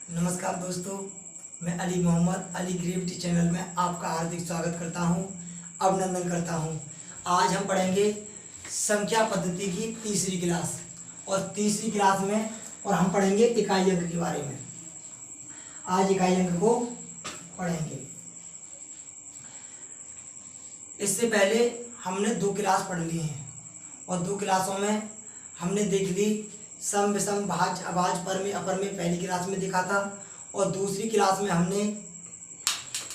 नमस्कार दोस्तों, मैं अली मोहम्मद अली ग्रेविटी चैनल में आपका हार्दिक स्वागत करता हूं, अभिनंदन करता हूं। आज हम पढ़ेंगे संख्या पद्धति की तीसरी क्लास में और हम पढ़ेंगे इकाई अंक के बारे में। आज इकाई अंक को पढ़ेंगे। इससे पहले हमने 2 क्लास पढ़ ली हैं और 2 क्लासों में हमने देख ली सम विषम भाज्य अभाज्य परमेय अपरमेय। पहली क्लास में देखा था और दूसरी क्लास में हमने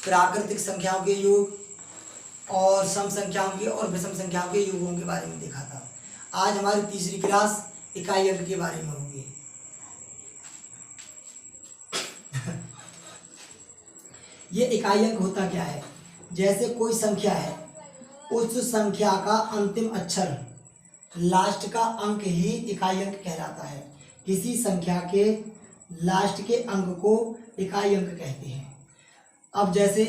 प्राकृतिक संख्याओं के योग और सम संख्याओं के और विषम संख्याओं के योगों के बारे में देखा था। आज हमारी तीसरी क्लास इकाई अंक के बारे में होगी। ये इकाई अंक होता क्या है? जैसे कोई संख्या है, उस संख्या का अंतिम अक्षर लास्ट का अंक ही इकाई अंक कहलाता है। किसी संख्या के लास्ट के अंक को इकाई अंक कहते हैं। अब जैसे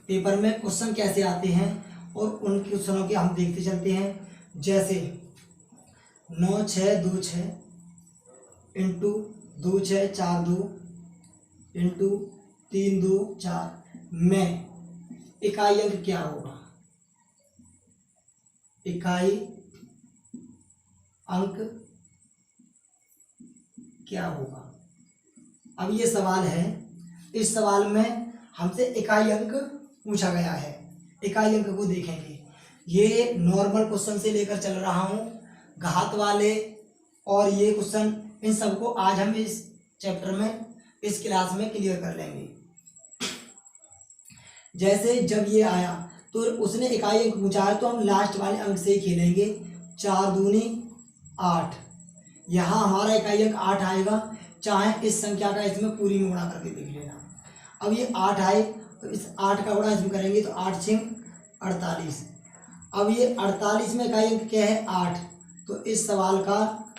पेपर में क्वेश्चन कैसे आते हैं और उन क्वेश्चनों के हम देखते चलते हैं। जैसे 9626 इंटू 2642 इंटू 324 में इकाई अंक क्या होगा? इकाई अंक क्या होगा? अब ये सवाल है। इस सवाल में हमसे इकाई अंक पूछा गया है। इकाई अंक को देखेंगे। ये नॉर्मल क्वेश्चन से लेकर चल रहा हूँ, घात वाले और ये क्वेश्चन, इन सबको आज हम इस चैप्टर में इस क्लास में क्लियर कर लेंगे। जैसे जब ये आया तो उसने इकाई अंक पूछा है तो हम लास्ट वाले अंक से ही खेलेंगे। 4 दूनी 8। यहाँ हमारा इकाई अंक 8 आएगा। चाहे इस संख्या का इसमें पूरी में गुणा करके देख लेना। अब ये 8 आए तो इस 8 का गुणा इसमें करेंगे तो 8 6 48। अब ये 48 में इकाई अंक क्या है? 8। तो इस सवाल का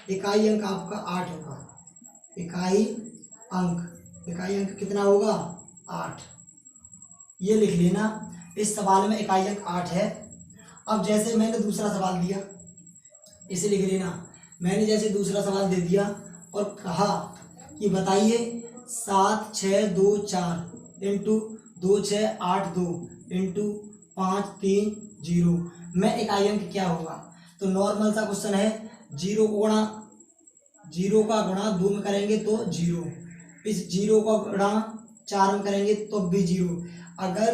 इकाई अंक आपका 8 होगा। इकाई अंक कितना होगा? 8। ये लिख लेना। इस सवाल में इकाई अंक 8 है। अब जैसे मैंने दूसरा सवाल दिया, इसे लिख लेना। मैंने जैसे दूसरा सवाल दे दिया और कहा कि बताइए 7 6 2 4 इंटू 2 6 8 2 इंटू 5 3 0 में इकाई अंक क्या होगा? तो नॉर्मल सा क्वेश्चन है। 0 का गुणा 2 में करेंगे तो 0। इस 0 का गुणा 4 में करेंगे तो भी 0। अगर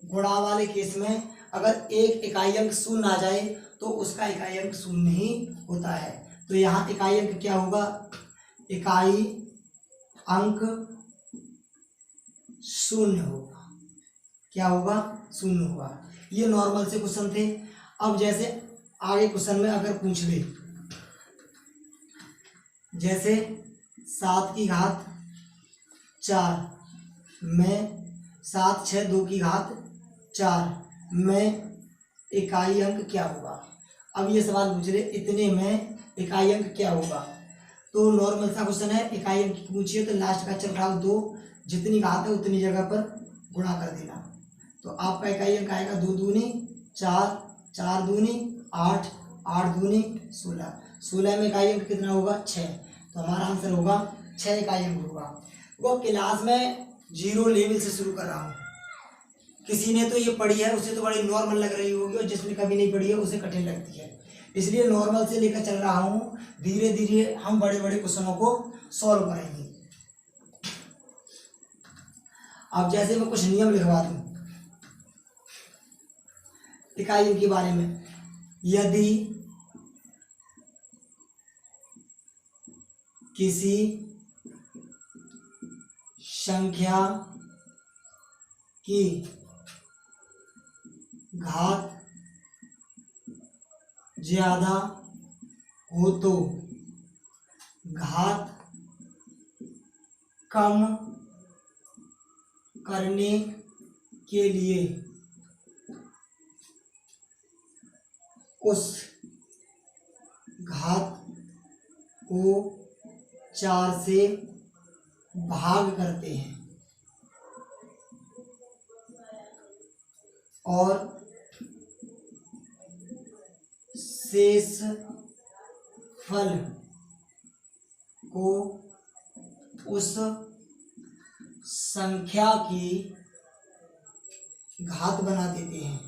गुणा वाले केस में अगर एक इकाई अंक शून्य आ जाए तो उसका इकाई अंक शून्य ही होता है। तो यहाँ इकाई अंक क्या होगा? इकाई अंक शून्य होगा। क्या होगा? शून्य होगा। ये नॉर्मल से क्वेश्चन थे। अब जैसे आगे क्वेश्चन में अगर पूछ ले, जैसे 7 की घात 4 में 7 6 2 की घात 4 में इकाई अंक क्या होगा? अब ये सवाल पूछ रहे इतने में इकाई अंक क्या होगा? तो नॉर्मल सा क्वेश्चन है। इकाई अंक पूछिए तो लास्ट का अक्षर उठाओ 2, जितनी घात है उतनी जगह पर गुणा कर देना। तो आपका इकाई अंक आएगा 2 दूनी 4, 4 दूनी 8, 8 दूनी 16। 16 में इकाई अंक कितना होगा? 6। तो हमारा आंसर होगा 6 इकाई अंक होगा। वो क्लास में 0 लेवल से शुरू कर रहा हूँ। किसी ने तो ये पढ़ी है उसे तो बड़ी नॉर्मल लग रही होगी और जिसने कभी नहीं पढ़ी है उसे कठिन लगती है। इसलिए नॉर्मल से लेकर चल रहा हूँ। धीरे धीरे हम बड़े बड़े क्वेश्चनों को सॉल्व करेंगे। अब जैसे मैं कुछ नियम लिखवा दूं इकाई के बारे में। यदि किसी संख्या की घात ज्यादा हो तो घात कम करने के लिए उस घात को 4 से भाग करते हैं और शेष फल को उस संख्या की घात बना देते हैं,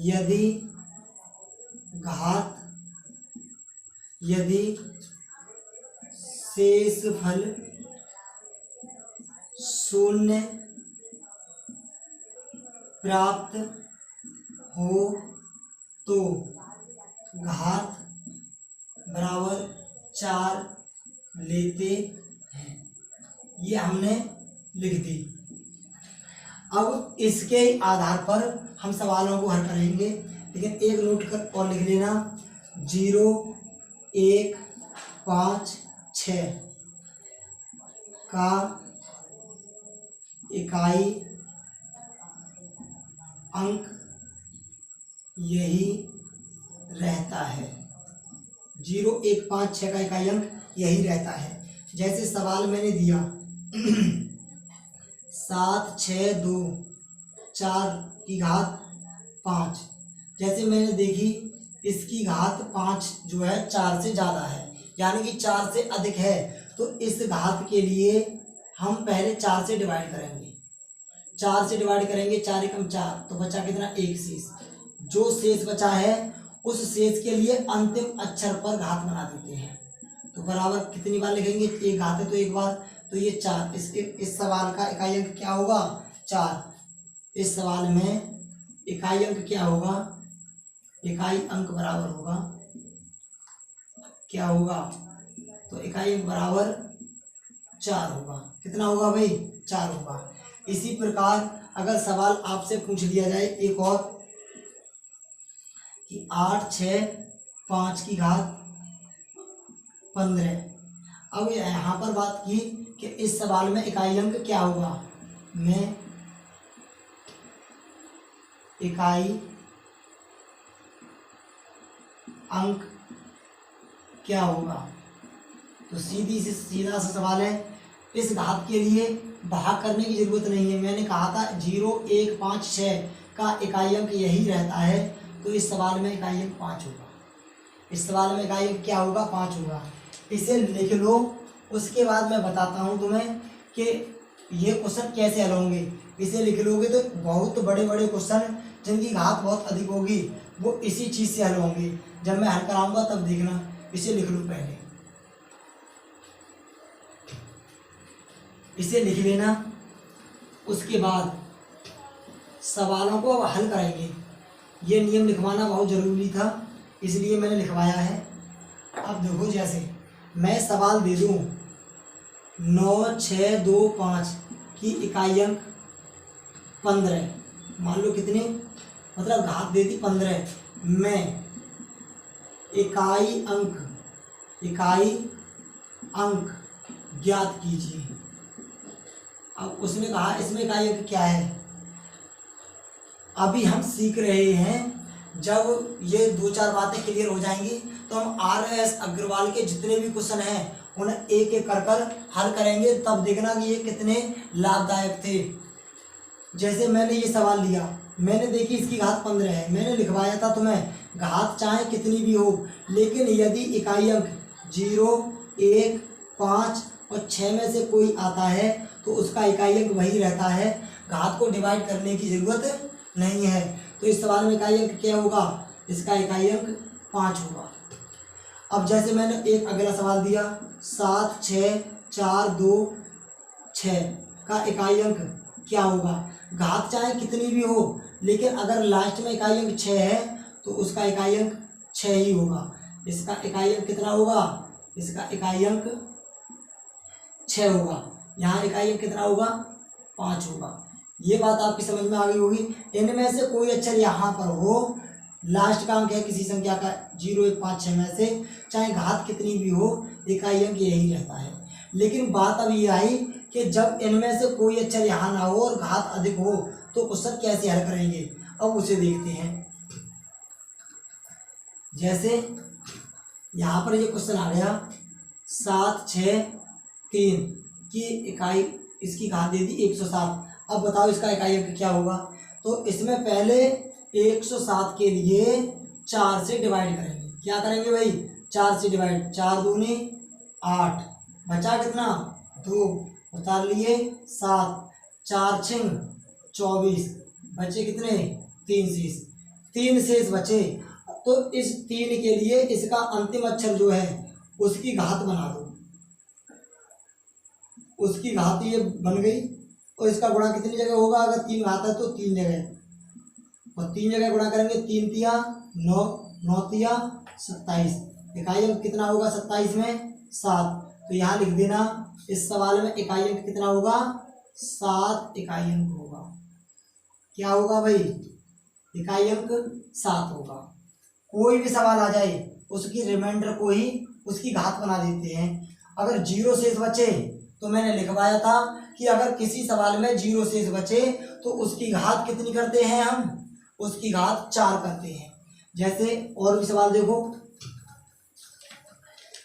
यदि घात, यदि शेषफल शून्य प्राप्त हो तो घात बराबर 4 लेते हैं। ये हमने लिख दी। अब इसके आधार पर हम सवालों को हल करेंगे, लेकिन एक नोट कर और लिख लेना, 0, 1, 5, 6 का इकाई अंक यही रहता है। 0, 1, 5, 6 का इकाई अंक यही रहता है। जैसे सवाल मैंने दिया 7, 6, 2, 4 की घात 5, जैसे मैंने देखी इसकी घात 5 जो है 4 से ज़्यादा है, यानी कि 4 से अधिक है, तो इस घात के लिए हम पहले 4 से डिवाइड करेंगे। 4 से डिवाइड करेंगे, 4 एकम 4, तो बचा कितना, 1 शेष। जो शेष बचा है उस शेष के लिए अंतिम अक्षर पर घात बना देते हैं। तो बराबर कितनी बार लिखेंगे, एक घात है तो एक बार, तो ये 4। इस सवाल का इकाई अंक क्या होगा, 4। इस सवाल में इकाई अंक क्या होगा, इकाई अंक बराबर होगा, क्या होगा, तो इकाई अंक बराबर 4 होगा। कितना होगा भाई, 4 होगा। इसी प्रकार अगर सवाल आपसे पूछ लिया जाए एक और कि 8, 6, 5 की घात 15, अब यहाँ पर बात की कि इस सवाल में इकाई अंक क्या होगा, में इकाई अंक क्या होगा, तो सीधा सा सवाल है। इस घात के लिए भाग करने की जरूरत नहीं है। मैंने कहा था 0, 1, 5, 6 का इकाई अंक यही रहता है, तो इस सवाल में इकाई अंक 5 होगा। इस सवाल में इकाई अंक क्या होगा, 5 होगा। इसे लिख लो। उसके बाद मैं बताता हूँ तुम्हें कि ये क्वेश्चन कैसे हल होंगे। इसे लिख लोगे तो बहुत बड़े बड़े क्वेश्चन जिनकी घात बहुत अधिक होगी वो इसी चीज़ से हल होंगे। जब मैं हल कराऊंगा तब देखना। इसे लिख लो पहले, इसे लिख लेना। उसके बाद सवालों को अब हल करेंगे। ये नियम लिखवाना बहुत ज़रूरी था, इसलिए मैंने लिखवाया है। अब देखो, जैसे मैं सवाल दे दूँ 9, 6, 2, 5 की इकाई अंक 15, मान लो कितनी, मतलब घात दे दी 15, में इकाई अंक ज्ञात कीजिए। अब उसने कहा इसमें इकाई अंक क्या है। अभी हम सीख रहे हैं, जब ये 2-4 बातें क्लियर हो जाएंगी तो हम RS अग्रवाल के जितने भी क्वेश्चन हैं उन्हें एक एक कर हल करेंगे। तब देखना कि ये कितने लाभदायक थे। जैसे मैंने ये सवाल लिया, मैंने देखी इसकी घात 15 है, मैंने लिखवाया था तुम्हें घात चाहे कितनी भी हो, लेकिन यदि इकाई अंक 0, 1, 5 और 6 में से कोई आता है तो उसका इकाई अंक वही रहता है, घात को डिवाइड करने की ज़रूरत नहीं है। तो इस सवाल में इकाई अंक क्या होगा, इसका इकाई अंक 5 होगा। अब जैसे मैंने एक अगला सवाल दिया 7, 6, 4, 2, 6 का इकाई अंक क्या होगा। घात चाहे कितनी भी हो, लेकिन अगर लास्ट में इकाई अंक 6 है तो उसका इकाई अंक 6 ही होगा। इसका इकाई अंक कितना होगा, इसका इकाई अंक 6 होगा। यहाँ इकाई अंक कितना होगा, 5 होगा। ये बात आपकी समझ में आ गई होगी। इनमें से कोई अक्षर यहाँ पर हो, लास्ट का अंक है किसी संख्या का 0, 1, 5, 6 में से, चाहे घात कितनी भी हो, इकाई अंक यही रहता है। लेकिन बात अब ये आई कि जब इनमें से कोई अक्षर यहाँ ना हो और घात अधिक हो तो क्वेश्चन कैसे हल करेंगे, अब उसे देखते हैं। जैसे यहाँ पर ये क्वेश्चन आ गया 7, 6, 3 की इकाई, इसकी घात दे दी 107। अब बताओ इसका इकाई अंक क्या होगा। तो इसमें पहले 107 के लिए 4 से डिवाइड करेंगे। क्या करेंगे भाई, 4 से डिवाइड, 4 दूनी 8, बचा कितना 2, उतार लिए 7, 4 छिंग 24, बचे कितने 3 शेष, 3 शेष बचे। तो इस 3 के लिए इसका अंतिम अक्षर जो है उसकी घात बना दो, उसकी घात ये बन गई। और इसका गुणा कितनी जगह होगा, अगर 3 घात है तो 3 जगह, और 3 जगह गुणा करेंगे, 3 तिया 9, 9 तिया 27, इकाई अंक कितना होगा 27 में 7। तो यहाँ लिख देना इस सवाल में इकाई अंक कितना होगा 7 इकाई अंक होगा। क्या होगा भाई, इकाई अंक 7 होगा। कोई भी सवाल आ जाए उसकी रिमाइंडर को ही उसकी घात बना देते हैं। अगर 0 शेष बचे तो मैंने लिखवाया था कि अगर किसी सवाल में 0 शेष बचे तो उसकी घात कितनी करते हैं हम, उसकी घात 4 करते हैं। जैसे और भी सवाल देखो,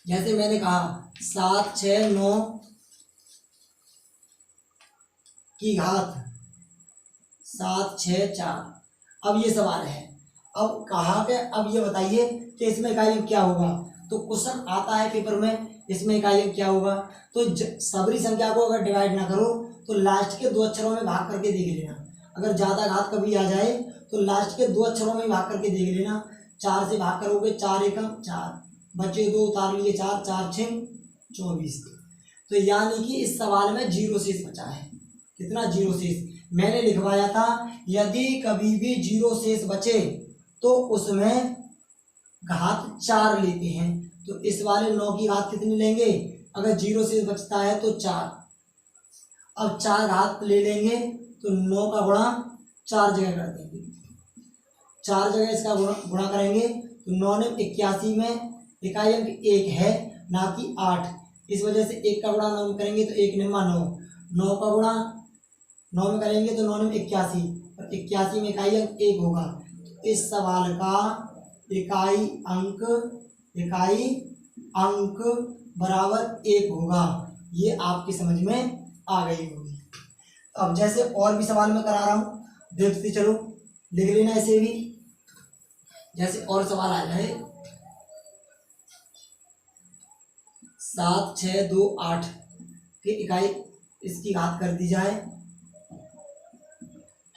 जैसे मैंने कहा 7, 6, 9 की घात 7, 6, 4। अब ये सवाल है, अब कहा कि अब ये बताइए कि इसमें इकाई अंक क्या होगा। तो क्वेश्चन आता है पेपर में, इसमें इकाई अंक क्या होगा। तो सबरी संख्या को अगर डिवाइड ना करो तो लास्ट के 2 अक्षरों में भाग करके देख लेना। अगर ज़्यादा घात कभी आ जाए तो लास्ट के 2 अक्षरों में भाग करके देख लेना। 4 से भाग करोगे 4 एकम 4, बचे 2, उतार लिए 4, 4 छिंग 24। तो यानी कि इस सवाल में 0 शेष बचा है। कितना 0 शेष, मैंने लिखवाया था यदि कभी भी 0 शेष बचे तो उसमें घात 4 लेते हैं। तो इस वाले 9 की घात कितनी लेंगे, अगर 0 शेष बचता है तो 4। अब 4 घात ले लेंगे तो 9 का गुणा 4 जगह कर देंगे, 4 जगह इसका गुणा करेंगे तो 9 ने 81 में इकाई अंक 1 है ना कि 8। इस वजह से 1 का गुणा 9 में करेंगे तो 1 निम्मा 9, 9 का गुणा 9 में करेंगे तो 9 में 81, और 81 में इकाई अंक 1 होगा। तो इस सवाल का इकाई अंक बराबर 1 होगा। ये आपकी समझ में आ गई होगी। अब जैसे और भी सवाल मैं करा रहा हूँ, देखते चलो, लिख लेना ऐसे भी। जैसे और सवाल आ जाए 7, 6, 2, 8 की इकाई इसकी घात कर दी जाए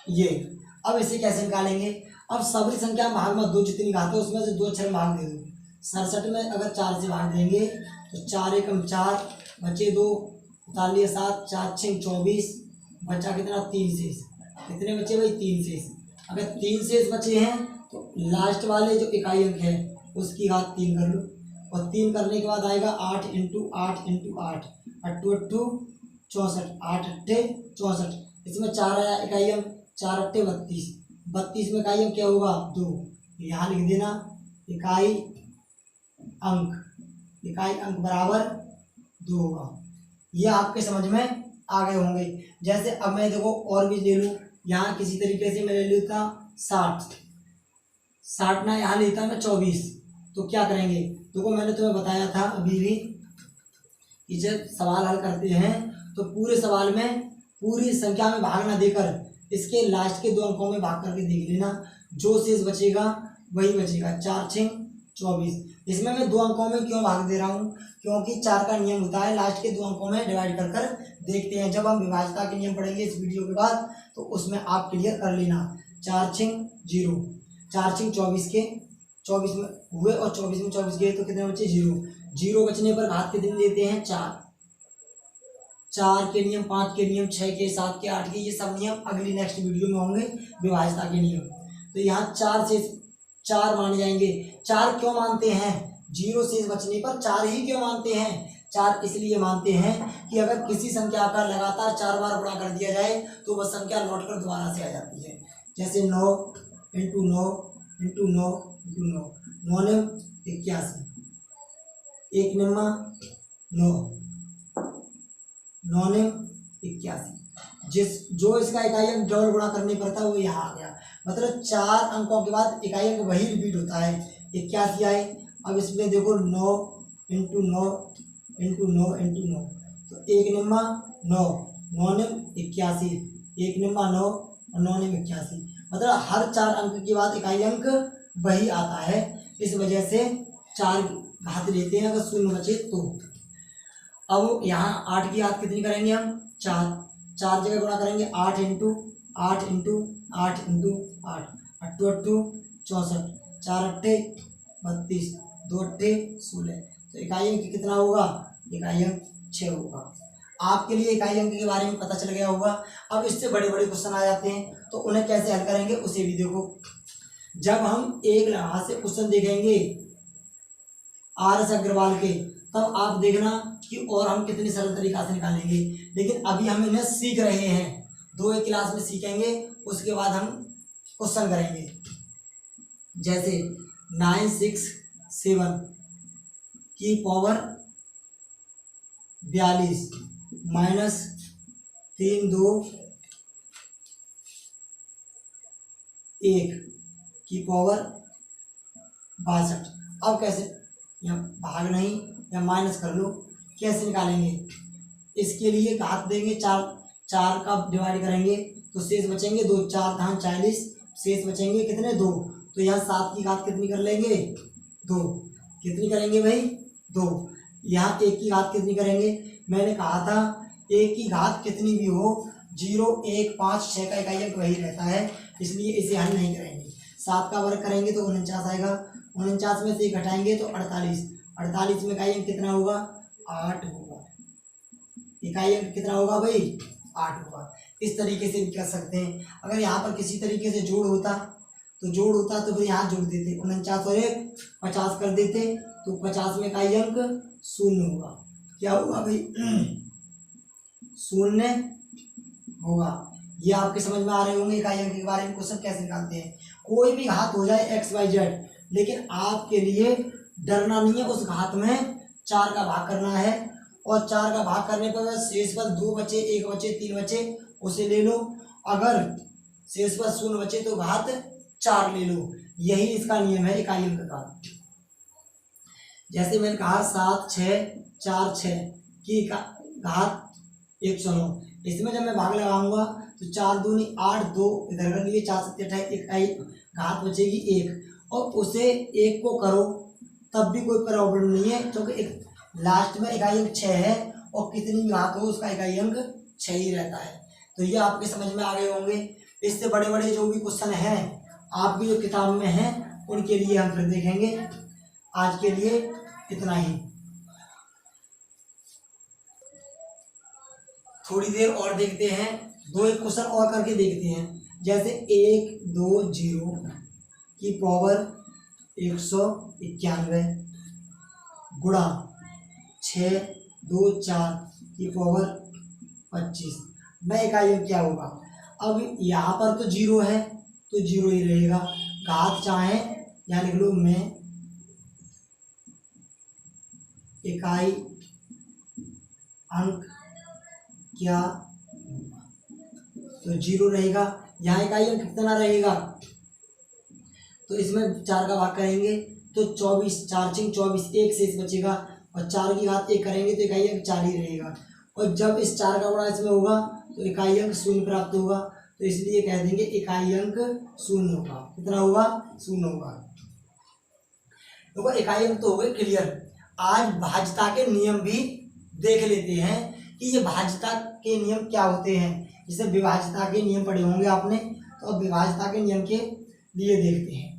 ये। अब इसे कैसे निकालेंगे, अब सबरी संख्या में भाग मत दो, जितनी घात है उसमें से 2 अक्षर में भाग दे दो। 67 में अगर 4 से भाग देंगे तो 4 एकम 4, बचे 2, उतार लिए 7, 4 छिंग 24, बचा कितना 3 शेष। कितने बचे भाई 3 शेष। अगर 3 शेष बचे हैं तो लास्ट वाले जो इकाई अंक है उसकी घात 3 कर लो, और 3 करने के बाद आएगा 8 इंटू 8 इंटू 8, 8 8 64, 8 8 64। इसमें 4 आया इकाई अंक, 4 8 32, 32 में इकाई अंक क्या होगा 2। यहाँ लिख देना इकाई अंक बराबर 2 होगा। ये आपके समझ में आ गए होंगे। जैसे अब मैं देखो और भी ले लूँ, यहाँ किसी तरीके से मैं ले लेता 60 ना, यहाँ लेता मैं 24। तो क्या करेंगे, देखो मैंने तुम्हें बताया था अभी भी कि जब सवाल हल करते हैं तो पूरे सवाल में पूरी संख्या में भाग ना देकर इसके लास्ट के 2 अंकों में भाग करके देख लेना, जो शेष बचेगा वही बचेगा। 4 छिंग 24। इसमें मैं 2 अंकों में क्यों भाग दे रहा हूँ, क्योंकि 4 का नियम होता है लास्ट के 2 अंकों में डिवाइड कर कर देखते हैं। जब हम विभाज्यता के नियम पढ़ेंगे इस वीडियो के बाद तो उसमें आप क्लियर कर लेना। 4 छिंग 0, 4 छिंग 24 के 24 में हुए और 24 में 24 गए तो कितने बचे 0। 0 बचने पर घात कितने लेते हैं 4। 4 के नियम, 5 के नियम, 6 के, 7 के, 8 के, ये सब नियम अगली नेक्स्ट वीडियो में होंगे विभाज्यता के नियम। तो यहाँ 4 से 4 माने जाएंगे। 4 क्यों मानते हैं, 0 शेष बचने पर 4 ही क्यों मानते हैं। 4 इसलिए मानते हैं कि अगर किसी संख्या का लगातार 4 बार गुणा कर दिया जाए तो वह संख्या लौट कर दोबारा से आ जाती है। जैसे 9 इंटू 9 इंटू 9 इंटू 9, 9 ने 81, 1 निम्मा 9, 9 ने 81। जो इसका इकाई अंक डबल गुणा करने पर था वो यहाँ आ गया। मतलब 4 अंकों के बाद इकाई अंक वही रिपीट होता है, 81 आए। अब इसमें देखो 9 इंटू 9 इंटू 9 इंटू 9, तो 1 निम्मा 9, 9 निम 81, 1 निम्मा 9 और 9 निम 81। मतलब हर 4 अंक के बाद इकाई अंक वही आता है। इस वजह से 4 घात लेते हैं, अगर शून्य बचे तो। अब यहाँ 8 की घात कितनी करेंगे हम? 4। 4 जगह गुणा करेंगे 8 इंटू 8 इंटू 8 इंटू 8, 8 8 64, 4 अट्ठे 32, 2 अट्ठे 16। तो इकाई अंक कितना होगा? इकाई अंक 6 होगा। आपके लिए इकाई अंक के बारे में पता चल गया होगा। अब इससे बड़े बड़े क्वेश्चन आ जाते हैं, तो उन्हें कैसे हल करेंगे उसे भी देखो। जब हम एक यहाँ से क्वेश्चन देखेंगे आर एस अग्रवाल के, तब आप देखना कि और हम कितनी सरल तरीका से निकालेंगे। लेकिन अभी हम इन्हें सीख रहे हैं, 2 एक क्लास में सीखेंगे, उसके बाद हम क्वेश्चन करेंगे। जैसे 967 की पावर 42 माइनस 3 2 1 की पावर 62। अब कैसे, या भाग नहीं या माइनस कर लो, कैसे निकालेंगे? इसके लिए घात देंगे 4, 4 का डिवाइड करेंगे तो शेष बचेंगे 2, 4 धान 40, शेष बचेंगे कितने? 2। तो यहाँ 7 की घात कितनी कर लेंगे? 2। कितनी करेंगे भाई? 2। यहाँ 1 की घात कितनी करेंगे? मैंने कहा था 1 की घात कितनी भी हो, 0 1 5 6 का इकाई अंक वही रहता है, इसलिए इसे हल नहीं करेंगे। 7 का वर्ग करेंगे तो 49 आएगा, 49 में से 1 घटाएंगे तो 48, 48 में इकाई अंक कितना होगा? 8 होगा। इकाई अंक कितना होगा भाई? 8 होगा। इस तरीके से भी कर सकते हैं। अगर यहाँ पर किसी तरीके से जोड़ होता तो फिर यहाँ जोड़ देते, 49 और 1 50 कर देते, तो 50 में इकाई अंक 0 होगा। क्या होगा भाई? 0 होगा। ये आपके समझ में आ रहे होंगे इकाई अंक के बारे में क्वेश्चन कैसे निकालते हैं। कोई भी घात हो जाए x y z, लेकिन आपके लिए डरना नहीं है, उस घात में 4 का भाग करना है, और 4 का भाग करने पर शेष पर 2 बचे, 1 बचे, 3 बचे, उसे ले लो। अगर शेष पर 0 बचे तो घात 4 ले लो। यही इसका नियम है इकाई अंक का। जैसे मैंने कहा 7 6 4 6 की घात 109, इसमें जब मैं भाग लगाऊंगा तो 4 दूनी 8, 2 इधर कर लिए, 4 7 28, इकाई घात बचेगी 1, और उसे 1 को करो तब भी कोई प्रॉब्लम नहीं है, क्योंकि एक लास्ट में इकाई अंक 6 है, और कितनी भी घात हो उसका इकाई अंक 6 ही रहता है। तो ये आपके समझ में आ गए होंगे। इससे बड़े बड़े जो भी क्वेश्चन हैं आपकी जो किताब में हैं उनके लिए हम फिर देखेंगे। आज के लिए इतना ही। थोड़ी देर और देखते हैं, 2 एक क्वेश्चन और करके देखते हैं। जैसे 1 2 0 की पावर 191 गुणा 6 2 4 की पावर 25 में इकाई अंक क्या होगा? अब यहाँ पर तो 0 है तो 0 ही रहेगा, घात चाहे यहाँ लिख लो में इकाई अंक क्या, तो 0 रहेगा। यहाँ इकाई अंक कितना रहेगा? तो इसमें 4 का भाग करेंगे तो 24, 4 6 24, 1 शेष बचेगा, और 4 की घात 1 करेंगे तो इकाई अंक 4 ही रहेगा। और जब इस 4 का गुणा इसमें होगा तो इकाई अंक 0 प्राप्त होगा, तो इसलिए कह देंगे इकाई अंक 0 होगा। कितना होगा? 0 होगा। देखो इकाई अंक तो हो गए क्लियर। आज भाज्यता के नियम भी देख लेते हैं कि ये भाज्यता के नियम क्या होते हैं। जैसे विभाज्यता के नियम पढ़े होंगे आपने, तो अब विभाज्यता के नियम के लिए देखते हैं।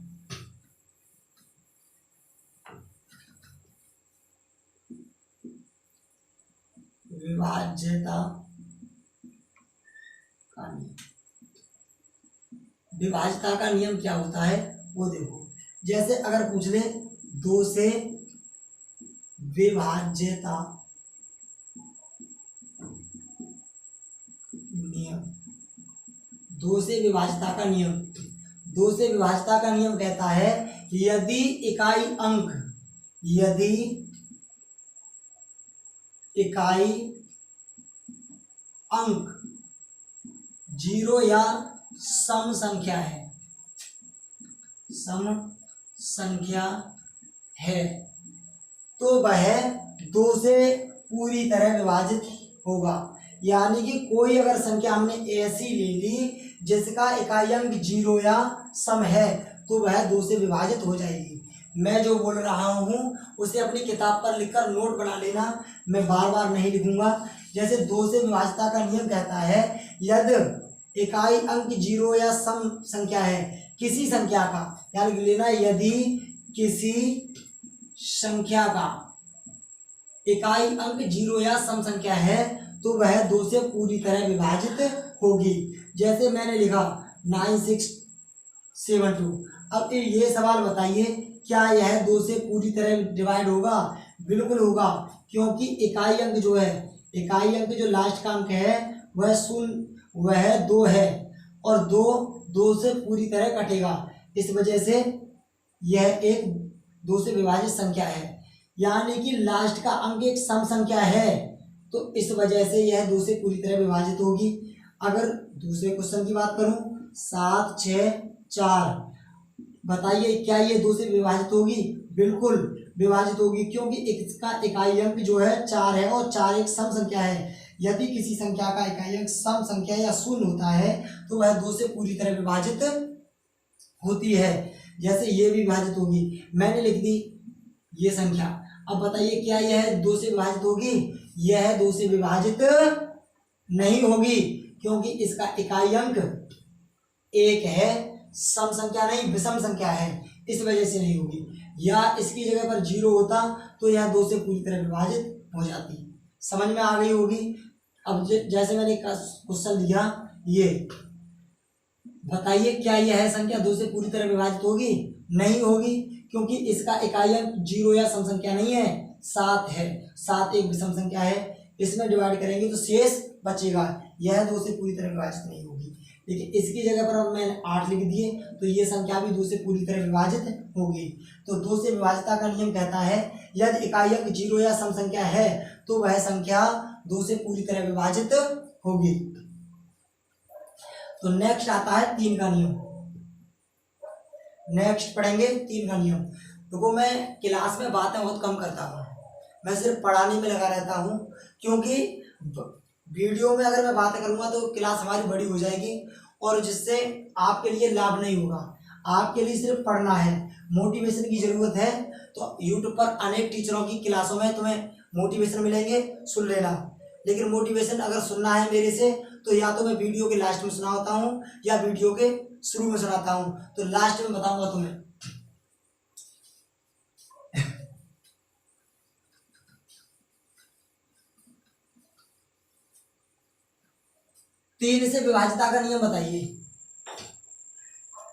विभाज्यता का नियम, विभाज्यता का नियम क्या होता है वो देखो। जैसे अगर पूछ ले 2 से विभाज्यता नियम, 2 से विभाज्यता का नियम, 2 से विभाज्यता का नियम कहता है यदि इकाई अंक 0 या सम संख्या है तो वह 2 से पूरी तरह विभाजित होगा। यानी कि कोई अगर संख्या हमने ऐसी ले ली जिसका इकाई अंक 0 या सम है तो वह 2 से विभाजित हो जाएगी। मैं जो बोल रहा हूँ उसे अपनी किताब पर लिखकर नोट बना लेना, मैं बार बार नहीं लिखूंगा। जैसे 2 से विभाज्यता का नियम कहता है यदि इकाई अंक 0 या सम संख्या है किसी संख्या का, याद लेना, यदि किसी संख्या का इकाई अंक 0 या सम संख्या है तो वह 2 से पूरी तरह विभाजित होगी। जैसे मैंने लिखा 9672। अब ये सवाल बताइए क्या यह 2 से पूरी तरह डिवाइड होगा? बिल्कुल होगा, क्योंकि इकाई अंक जो है, इकाई अंक जो लास्ट का अंक है वह 2 है और 2 से पूरी तरह कटेगा। इस वजह से यह एक 2 से विभाजित संख्या है, यानी कि लास्ट का अंक एक सम संख्या है, तो इस वजह से यह 2 से पूरी तरह विभाजित होगी। अगर दूसरे क्वेश्चन की बात करूं 764, बताइए क्या ये 2 से विभाजित होगी? बिल्कुल विभाजित होगी, क्योंकि इसका इकाई अंक जो है 4 है और 4 एक सम संख्या है। यदि किसी संख्या का इकाई अंक सम संख्या या शून्य होता है तो वह 2 से पूरी तरह विभाजित होती है। जैसे ये भी विभाजित होगी, मैंने लिख दी ये संख्या। अब बताइए क्या यह 2 से विभाजित होगी? यह 2 से विभाजित नहीं होगी, क्योंकि इसका इकाई अंक 1 है, सम संख्या नहीं विषम संख्या है, इस वजह से नहीं होगी। या इसकी जगह पर 0 होता तो यह 2 से पूरी तरह विभाजित हो जाती। समझ में आ गई होगी। अब जैसे मैंने क्वेश्चन दिया, ये बताइए क्या यह संख्या 2 से पूरी तरह विभाजित होगी? नहीं होगी, क्योंकि इसका इकाई अंक 0 या सम संख्या नहीं है, 7 है। 7 एक विषम संख्या है, इसमें डिवाइड करेंगे तो शेष बचेगा, यह 2 से पूरी तरह विभाजित नहीं होगी। लेकिन इसकी जगह पर अब मैंने 8 लिख दिए तो ये संख्या भी 2 से पूरी तरह विभाजित होगी। तो 2 से विभाजितता का नियम कहता है यदि इकाई अंक 0 या सम संख्या है तो वह संख्या 2 से पूरी तरह विभाजित होगी। तो नेक्स्ट आता है 3 का नियम। नेक्स्ट पढ़ेंगे 3 का नियम। देखो मैं क्लास में बातें बहुत कम करता हूँ, मैं सिर्फ पढ़ाने में लगा रहता हूँ, क्योंकि वीडियो में अगर मैं बातें करूँगा तो क्लास हमारी बड़ी हो जाएगी और जिससे आपके लिए लाभ नहीं होगा। आपके लिए सिर्फ पढ़ना है, मोटिवेशन की ज़रूरत है। तो यूट्यूब पर अनेक टीचरों की क्लासों में तुम्हें मोटिवेशन मिलेंगे, सुन लेना। लेकिन मोटिवेशन अगर सुनना है मेरे से तो या तो मैं वीडियो के लास्ट में सुनाता हूँ या वीडियो के शुरू में सुनाता हूँ, तो लास्ट में बताऊँगा तुम्हें। 3 से विभाजितता का नियम बताइए।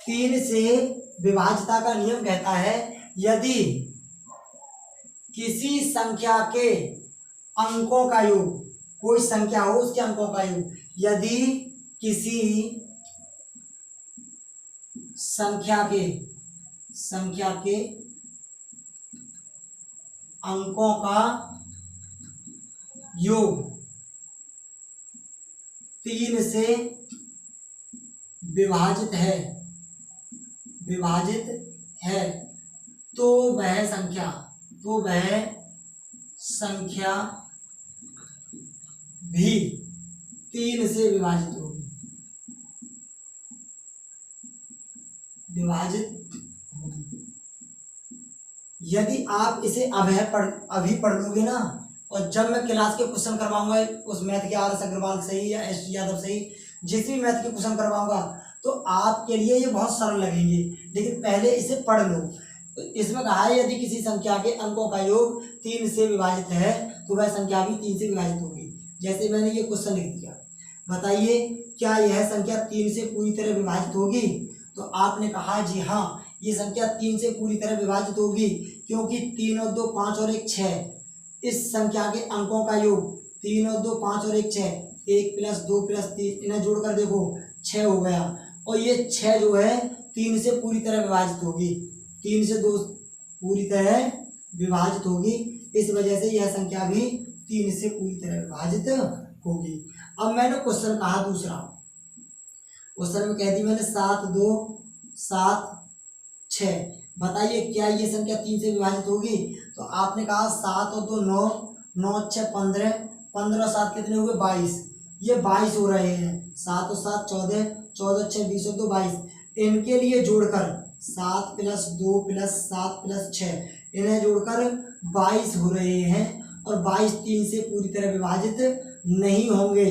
3 से विभाजितता का नियम कहता है यदि किसी संख्या के अंकों का योग, कोई संख्या हो उसके अंकों का योग, यदि किसी संख्या के अंकों का योग 3 से विभाजित है तो वह संख्या भी 3 से विभाजित होगी। यदि आप इसे अभी पढ़ लोगे ना, और जब मैं क्लास के क्वेश्चन करवाऊंगा उस मैथ के आर एस अग्रवाल से ही या एस टी यादव से ही, जिस भी मैथ के क्वेश्चन करवाऊंगा तो आपके लिए ये बहुत सरल लगेंगे। लेकिन पहले इसे पढ़ लो। तो इसमें कहा है यदि किसी संख्या के अंकों का योग 3 से विभाजित है तो वह संख्या भी 3 से विभाजित होगी। जैसे मैंने ये क्वेश्चन लिख दिया, बताइए क्या यह संख्या 3 से पूरी तरह विभाजित होगी? तो आपने कहा जी हाँ, ये संख्या 3 से पूरी तरह विभाजित होगी, क्योंकि 3 और 2 5 और 1 6। इस संख्या के अंकों का योग 3 और 2 5 और 1 6, 1 + 2 + 3, इन्हें जोड़कर देखो 6 हो गया। और ये 6 जो है 3 से पूरी तरह विभाजित होगी, 3 से 2 पूरी तरह विभाजित होगी। इस वजह से यह संख्या भी 3 से पूरी तरह विभाजित होगी। अब मैंने क्वेश्चन कहा दूसरा, क्वेश्चन में कह दी मैंने 7 2 7 6, बताइए क्या ये संख्या 3 से विभाजित होगी? तो आपने कहा 7 और 2 9, 9 × 6 15, 15 और 7 कितने हो गए 22, ये 22 हो रहे हैं। 7 और 7 14, 14 × 6 20 और 2 22। इनके लिए जोड़कर 7 + 2 + 7 + 6, इन्हें जोड़कर 22 हो रहे हैं और 22 3 से पूरी तरह विभाजित नहीं होंगे।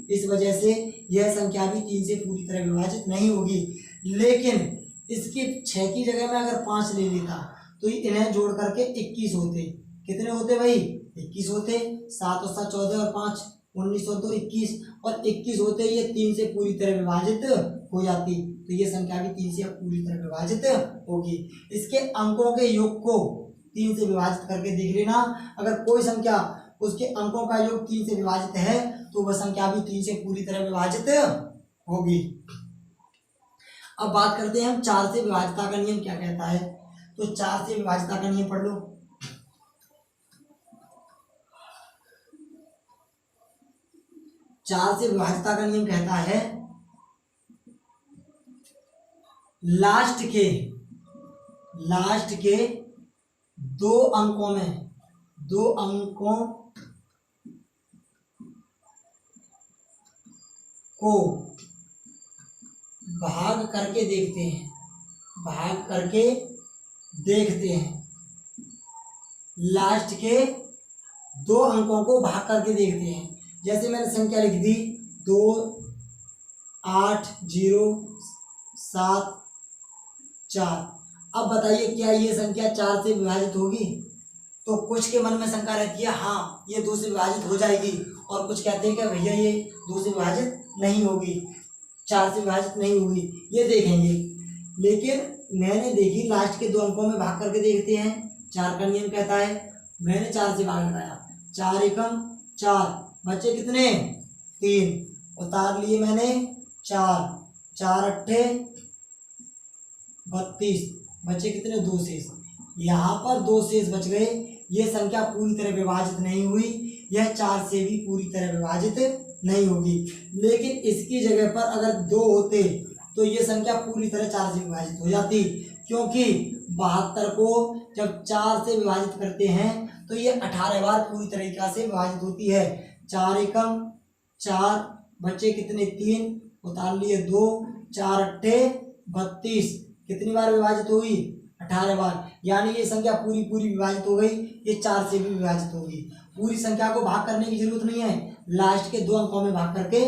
इस वजह से यह संख्या भी 3 से पूरी तरह विभाजित नहीं होगी। लेकिन इसके 6 की जगह में अगर 5 ले लेता तो इन्हें जोड़ करके 21 होते। कितने होते भाई? 21 होते। 7 और 7 14 और 5 19 और 2 21, और 21 होते ये 3 से पूरी तरह विभाजित हो जाती, तो ये संख्या भी 3 से पूरी तरह विभाजित होगी। इसके अंकों के योग को 3 से विभाजित करके देख लेना। अगर कोई संख्या उसके अंकों का योग 3 से विभाजित है तो वह संख्या भी 3 से पूरी तरह विभाजित होगी। अब बात करते हैं हम 4 से विभाज्यता का नियम क्या कहता है। तो 4 से विभाज्यता का नियम पढ़ लो। 4 से विभाज्यता का नियम कहता है लास्ट के 2 अंकों को भाग करके देखते हैं। लास्ट के 2 अंकों को भाग करके देखते हैं। जैसे मैंने संख्या लिख दी 2 8 0 7 4। अब बताइए क्या ये संख्या 4 से विभाजित होगी? तो कुछ के मन में शंका रहती है हाँ ये 2 से विभाजित हो जाएगी, और कुछ कहते हैं कि भैया ये 2 से विभाजित नहीं होगी, 4 से विभाजित नहीं होगी, ये देखेंगे। लेकिन मैंने देखी लास्ट के 2 अंकों में भाग करके देखते हैं। 4 का नियम कहता है, मैंने 4 से भाग लगाया, 4 एकम 4, बच्चे कितने? 3, उतार लिए मैंने 4, 4 अट्ठे 32, बच्चे कितने? 2 शेष। यहाँ पर 2 शेष बच गए। ये संख्या पूरी तरह विभाजित नहीं हुई, यह 4 से भी पूरी तरह विभाजित नहीं होगी। लेकिन इसकी जगह पर अगर 2 होते तो ये संख्या पूरी तरह 4 से विभाजित हो जाती, क्योंकि 72 को जब 4 से विभाजित करते हैं तो ये 18 बार पूरी तरीका से विभाजित होती है। 4 एकम 4, बच्चे कितने? 3, उतार लिए 2, 4 अट्ठे 32, कितनी बार विभाजित हुई? 18 बार। यानी ये संख्या पूरी विभाजित हो गई, ये 4 से भी विभाजित होगी। पूरी संख्या को भाग करने की जरूरत नहीं है, लास्ट के 2 अंकों में भाग करके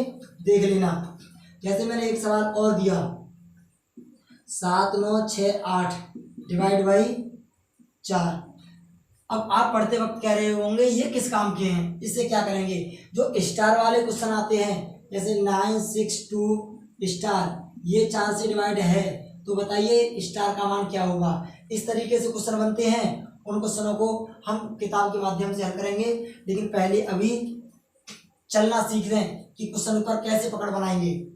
देख लेना। जैसे मैंने एक सवाल और दिया 7 9 6 8 डिवाइड बाई 4। अब आप पढ़ते वक्त कह रहे होंगे ये किस काम के हैं, इससे क्या करेंगे? जो स्टार वाले क्वेश्चन आते हैं जैसे 9 6 2 स्टार, ये 4 से डिवाइड है, तो बताइए स्टार का मान क्या होगा? इस तरीके से क्वेश्चन बनते हैं। उन क्वेश्चनों को हम किताब के माध्यम से हल करेंगे, लेकिन पहले अभी चलना सीख लें कि क्वेश्चन पर कैसे पकड़ बनाएंगे।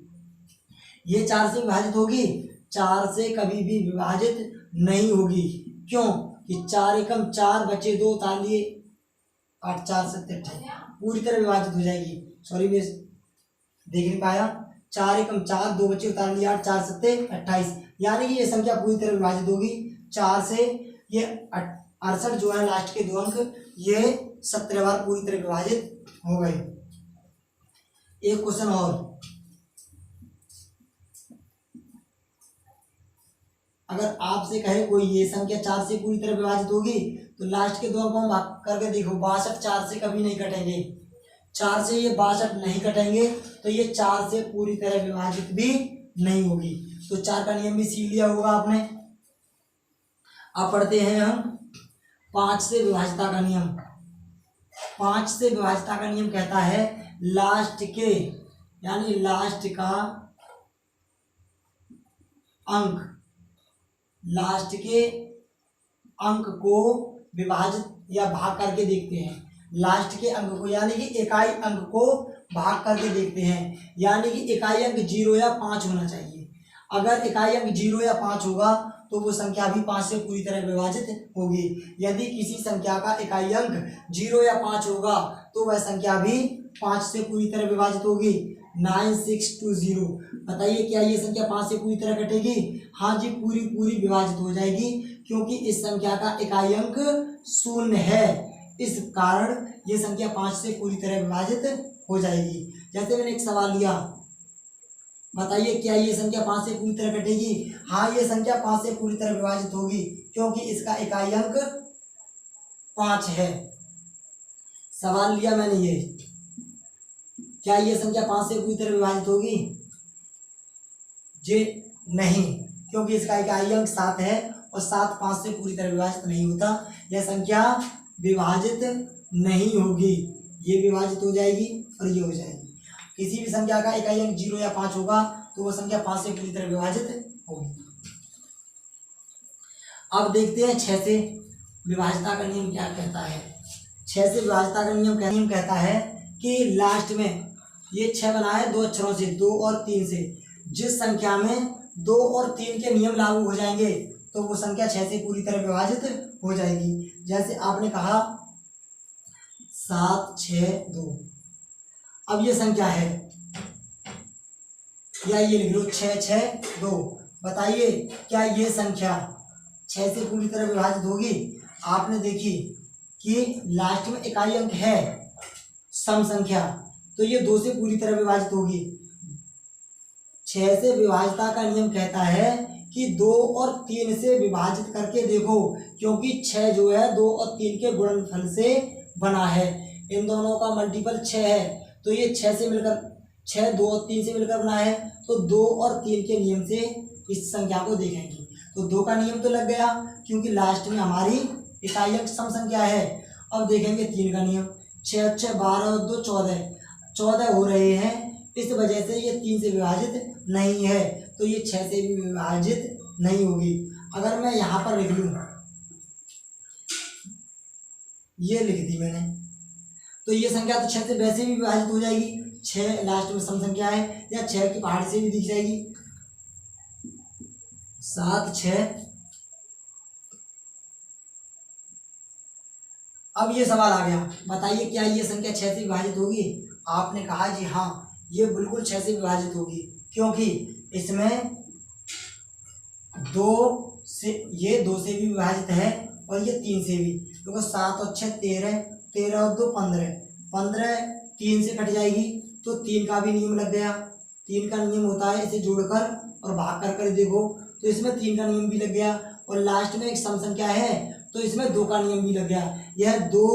ये 4 से विभाजित होगी, 4 से कभी भी विभाजित नहीं होगी। क्यों? कि 4 एकम 4, बचे 2, उतार लिए 8 4 7 28, पूरी तरह विभाजित हो जाएगी। सॉरी मैं देख नहीं पाया। 4 एकम 4, 2 बचे, उतार लिए 8 4 7 28, यानी कि ये संख्या पूरी तरह विभाजित होगी। 4 से ये 68 जो है लास्ट के 2 अंक, ये 17 बार पूरी तरह विभाजित हो गए। एक क्वेश्चन और, अगर आपसे कहे कोई ये संख्या 4 से पूरी तरह विभाजित होगी तो लास्ट के 2 अंकों में भाग करके देखो, 62 4 से कभी नहीं कटेंगे, 4 से ये 62 नहीं कटेंगे, तो ये 4 से पूरी तरह विभाजित भी नहीं होगी। तो 4 का नियम भी सीख लिया होगा आपने। अब पढ़ते हैं हम 5 से विभाज्यता का नियम। 5 से विभाज्यता का नियम कहता है लास्ट के, यानी लास्ट का अंक, लास्ट के अंक को विभाजित या भाग करके देखते हैं। लास्ट के अंक को यानी कि इकाई अंक को भाग करके देखते हैं, यानी कि इकाई अंक 0 या 5 होना चाहिए। अगर इकाई अंक 0 या 5 होगा तो वो संख्या भी 5 से पूरी तरह विभाजित होगी। यदि किसी संख्या का इकाई अंक 0 या 5 होगा तो वह संख्या भी 5 से पूरी तरह विभाजित होगी। 9620, बताइए क्या ये संख्या 5 से पूरी तरह कटेगी? हाँ जी, पूरी विभाजित हो जाएगी, क्योंकि इस संख्या का इकाई अंक 0 है। इस कारण ये संख्या 5 से पूरी तरह विभाजित हो जाएगी। जैसे मैंने एक सवाल लिया बताइए क्या ये संख्या 5 से पूरी तरह कटेगी? हाँ, ये संख्या 5 से पूरी तरह विभाजित होगी क्योंकि इसका इकाई अंक 5 है। सवाल लिया मैंने ये, क्या ये संख्या 5 से पूरी तरह विभाजित होगी? जी नहीं, क्योंकि इसका इकाई अंक 7 है और 7 5 से पूरी तरह विभाजित नहीं होता। यह संख्या विभाजित नहीं होगी, ये विभाजित हो जाएगी और ये हो जाएगी। किसी भी संख्या का इकाई अंक 0 या 5 होगा तो वह संख्या 5 से पूरी तरह विभाजित होगी। अब देखते हैं 6 से विभाजिता का नियम क्या कहता है। 6 से विभाजिता का नियम कहता है कि लास्ट में ये 6 बना है 2 अक्षरों से, 2 और 3 से। जिस संख्या में 2 और 3 के नियम लागू हो जाएंगे तो वो संख्या 6 से पूरी तरह विभाजित हो जाएगी। जैसे आपने कहा 7 6 2। अब ये संख्या है, या ये लिख लो 6 6 2। बताइए क्या ये संख्या 6 से पूरी तरह विभाजित होगी? आपने देखी कि लास्ट में इकाई अंक है सम संख्या, तो ये 2 से पूरी तरह विभाजित होगी। 6 से विभाजिता का नियम कहता है कि 2 और 3 से विभाजित करके देखो, क्योंकि 6 जो है 2 और 3 के गुणनफल से बना है। इन दोनों का मल्टीपल 6 है, तो ये 6 से मिलकर 6 2 और 3 से मिलकर बना है, तो 2 और 3 के नियम से इस संख्या को देखेंगे। तो 2 का नियम तो लग गया क्योंकि लास्ट में हमारी इकाई अंक सम संख्या है। अब देखेंगे 3 का नियम। 6 6 12 और 2 14 14 हो रहे हैं, इस वजह से ये 3 से विभाजित नहीं है, तो ये 6 से भी विभाजित नहीं होगी। अगर मैं यहाँ पर लिख लूँ, ये लिख दी मैंने, तो ये संख्या तो 6 से वैसे भी विभाजित हो जाएगी। 6 लास्ट में सम संख्या है, या 6 की पहाड़ी से भी दिख जाएगी। 7 6। अब ये सवाल आ गया, बताइए क्या ये संख्या 6 से विभाजित होगी? आपने कहा जी हाँ, ये बिल्कुल 6 से विभाजित होगी, क्योंकि इसमें 2 से, ये 2 से भी विभाजित है और ये 3 से भी। देखो 7 और 6 13, 13 और 2 15, 15 3 से कट जाएगी, तो 3 का भी नियम लग गया। 3 का नियम होता है इसे जोड़कर और भाग कर देखो, तो इसमें 3 का नियम भी लग गया। और लास्ट में एक सम संख्या है, तो इसमें 2 का नियम भी लग गया। यह 2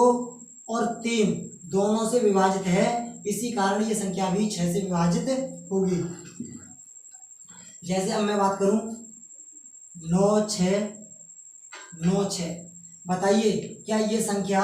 और 3 दोनों से विभाजित है, इसी कारण ये संख्या भी 6 से विभाजित होगी। जैसे अब मैं बात करूं 9 6 9 6। बताइए क्या ये संख्या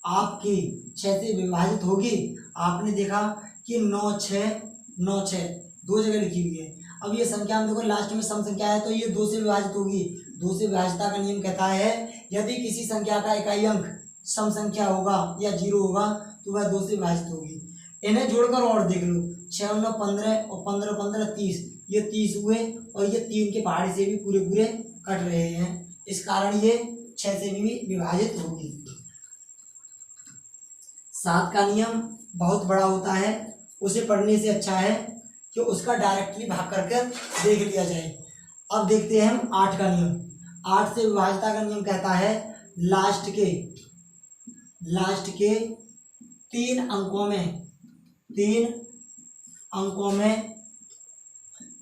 आपकी 6 से विभाजित होगी? आपने देखा कि 9 6 9 6 दो जगह लिखी हुई है। अब ये संख्या में देखो लास्ट में सम संख्या है, तो ये 2 से विभाजित होगी। 2 से विभाजिता का नियम कहता है यदि किसी संख्या का इकाई अंक सम संख्या होगा या 0 होगा तो वह 2 से विभाजित होगी। इन्हें जोड़कर और देख लो, 6 9 15 और 15 15 30, ये 30 हुए और ये 3 के पहाड़ी से भी पूरे पूरे कट रहे हैं, इस कारण ये 6 से भी विभाजित होगी। 7 का नियम बहुत बड़ा होता है, उसे पढ़ने से अच्छा है कि उसका डायरेक्टली भाग करके देख लिया जाए। अब देखते हैं हम 8 का नियम। 8 से विभाजिता का नियम कहता है लास्ट के 3 अंकों में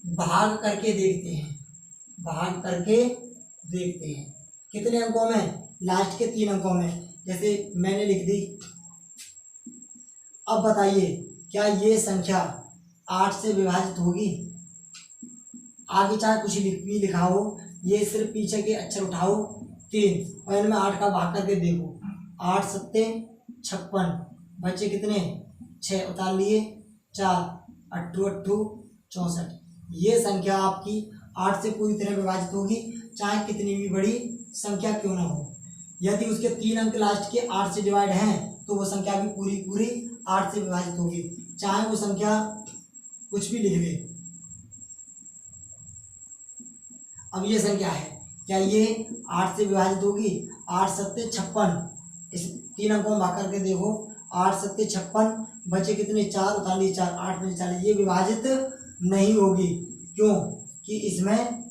भाग करके देखते हैं। कितने अंकों में? लास्ट के 3 अंकों में। जैसे मैंने लिख दी। अब बताइए क्या ये संख्या 8 से विभाजित होगी? आगे चाहे कुछ भी लिखा हो, ये सिर्फ पीछे के अक्षर उठाओ 3 और इनमें 8 का भाग करके देखो। 8 7 56, बच्चे कितने? 6 उतार लिए, 4 8 8 64। ये संख्या आपकी 8 से पूरी तरह विभाजित होगी, चाहे कितनी भी बड़ी संख्या क्यों ना हो। यदि उसके 3 अंक लास्ट के 8 से डिवाइड हैं तो वो संख्या भी पूरी 8 से विभाजित होगी, चाहे वो संख्या कुछ भी लिख ले। अब ये संख्या है, क्या ये 8 से विभाजित होगी? 8 7 56, इस 3 अंकों में भाग करके देखो। 8 7 56, बचे कितने? 4 उतार लिए 4, 8 5 40। ये विभाजित नहीं होगी, क्यों कि इसमें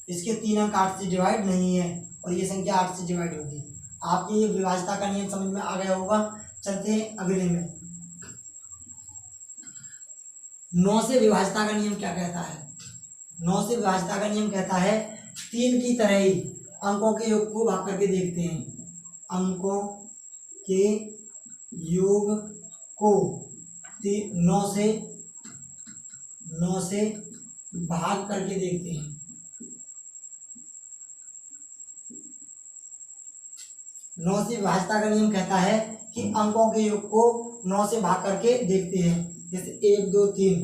इसके 3 अंक 8 से डिवाइड नहीं है और ये संख्या 8 से डिवाइड होगी। आपकी ये विभाजिता का नियम समझ में आ गया होगा। चलते हैं अगले में। 9 से विभाज्यता का नियम क्या कहता है? 9 से विभाज्यता का नियम कहता है 3 की तरह ही अंकों के योग को भाग करके देखते हैं। अंकों के योग को 9 से भाग करके देखते हैं। 9 से विभाज्यता का नियम कहता है कि अंकों के योग को 9 से भाग करके देखते हैं। जैसे 1 2 3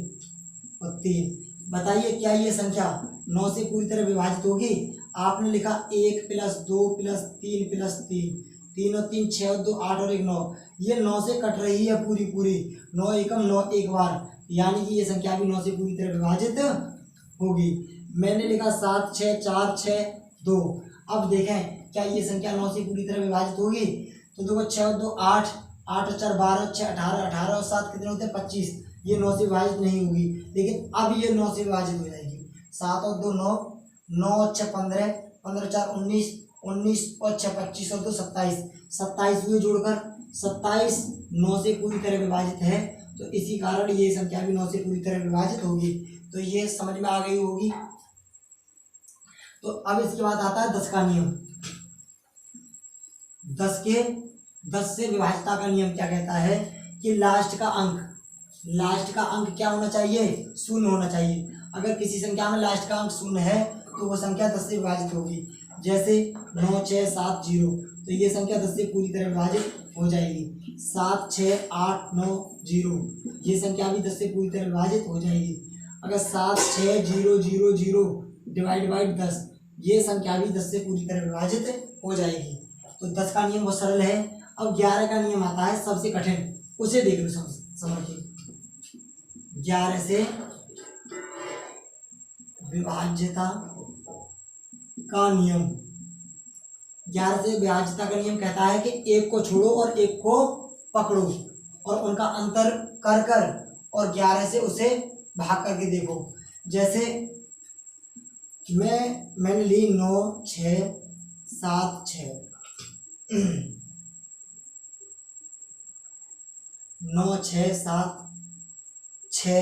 और 3। बताइए क्या ये संख्या 9 से पूरी तरह विभाजित होगी? आपने लिखा 1 + 2 + 3 + 3, 3 और 3 6 और 2 8 और 1 9। ये 9 से कट रही है पूरी 9 एकम 9 एक बार, यानी कि ये संख्या भी 9 से पूरी तरह विभाजित होगी। मैंने लिखा 7 6 4 6 2। अब देखें क्या ये संख्या 9 से पूरी तरह विभाजित होगी? तो देखो 6 और 2 8, 8 और 4 12, 6 18, 18 और 7 कितने होते हैं? 25। ये 9 से विभाजित नहीं होगी, लेकिन अब ये 9 से विभाजित हो जाएगी। 7 और 2 9, 9 और 6 15, 15 और 4 19, 19 और 6 25 और 2 27, 27 हुए जोड़कर 27 9 से पूरी तरह विभाजित है, तो इसी कारण ये संख्या भी 9 से पूरी तरह विभाजित होगी। तो ये समझ में आ गई होगी। तो अब इसके बाद आता है 10 का नियम। 10 से विभाज्यता का नियम क्या कहता है कि लास्ट का अंक क्या होना चाहिए? 0 होना चाहिए। अगर किसी संख्या में लास्ट का अंक 0 है तो वो संख्या 10 से विभाजित होगी। जैसे 9 6 7 0, तो ये संख्या 10 से पूरी तरह विभाजित हो जाएगी। 7 6 8 9 0, ये संख्या भी 10 से पूरी तरह विभाजित हो जाएगी। अगर 7 6 0 0 0 डिवाइड बाई 10, ये संख्या भी 10 से पूरी तरह विभाजित हो जाएगी। तो 10 का नियम बहुत सरल है। अब 11 का नियम आता है सबसे कठिन, उसे देख लो समझ के। 11 से विभाज्यता का नियम। 11 से विभाज्यता का नियम कहता है कि एक को छोड़ो और एक को पकड़ो और उनका अंतर कर और 11 से उसे भाग करके देखो। जैसे मैंने ली 9 6 7 6 9 6 7 6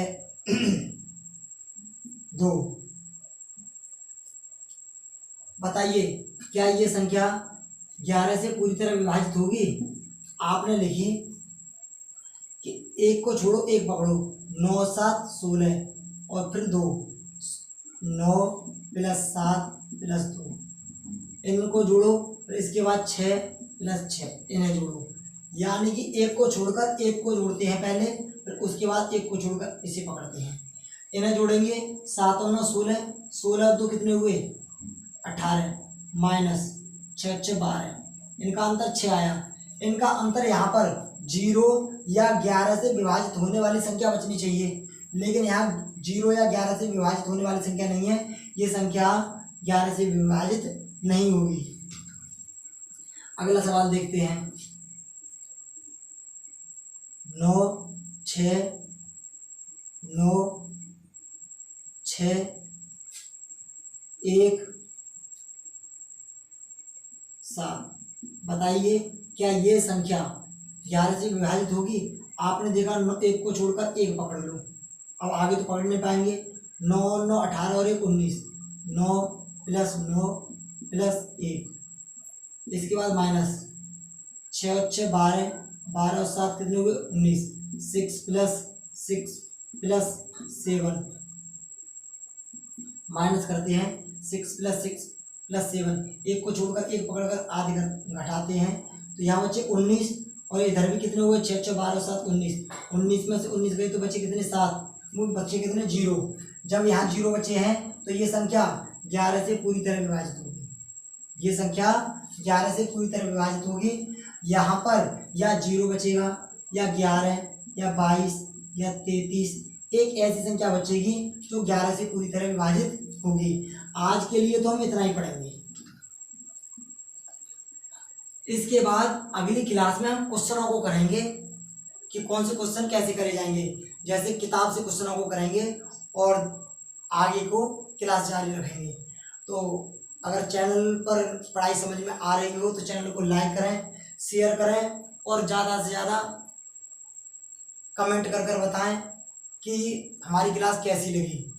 2। बताइए क्या ये संख्या 11 से पूरी तरह विभाजित होगी? आपने लिखी कि एक को छोड़ो एक पकड़ो, 9 7 16 और फिर 2, 9 + 7 + 2, इनको जोड़ो, फिर इसके बाद 6 + 6, इन्हें जोड़ो। यानी कि एक को छोड़कर एक को जोड़ते हैं पहले, फिर उसके बाद एक को छोड़कर इसे पकड़ते हैं। इन्हें जोड़ेंगे, 7 और 9 16, 16 और 2 कितने हुए? 18 माइनस 6 6 12, इनका अंतर 6 आया। इनका अंतर यहाँ पर 0 या 11 से विभाजित होने वाली संख्या बचनी चाहिए, लेकिन यहाँ 0 या 11 से विभाजित होने वाली संख्या नहीं है। ये संख्या 11 से विभाजित नहीं होगी। अगला सवाल देखते हैं। 9 6 9 6 1 7। बताइए क्या ये संख्या 11 से विभाजित होगी? आपने देखा एक को छोड़कर एक पकड़ लो, अब आगे तो पकड़ नहीं पाएंगे। 9 9 18 और 1 19, 9 + 9 + 1, इसके बाद माइनस 6 और 6 12, 12 और 7 कितने हुए? 19, 6 + 6 + 7, माइनस करते हैं 6 + 6 + 7, एक को छोड़कर एक पकड़कर आधे घटाते हैं, तो यहाँ बचे 19 और इधर भी कितने हुए? 6 6 12 और 7 19, 19 में से 19 गए तो बचे कितने? 7, बचे कितने? 0। जब यहाँ 0 बचे हैं तो ये संख्या 11 से पूरी तरह विभाजित होगी। ये संख्या 11 से पूरी तरह विभाजित होगी। यहाँ पर या 0 बचेगा या 11 या 22 या 33, एक ऐसी संख्या बचेगी जो 11 से पूरी तरह विभाजित होगी। आज के लिए तो हम इतना ही पढ़ेंगे। इसके बाद अगली क्लास में हम क्वेश्चनों को करेंगे कि कौन से क्वेश्चन कैसे करे जाएंगे। जैसे किताब से क्वेश्चनों को करेंगे और आगे को क्लास जारी रखेंगे। तो अगर चैनल पर पढ़ाई समझ में आ रही हो तो चैनल को लाइक करें, शेयर करें और ज़्यादा से ज़्यादा कमेंट कर बताएं कि हमारी क्लास कैसी लगी।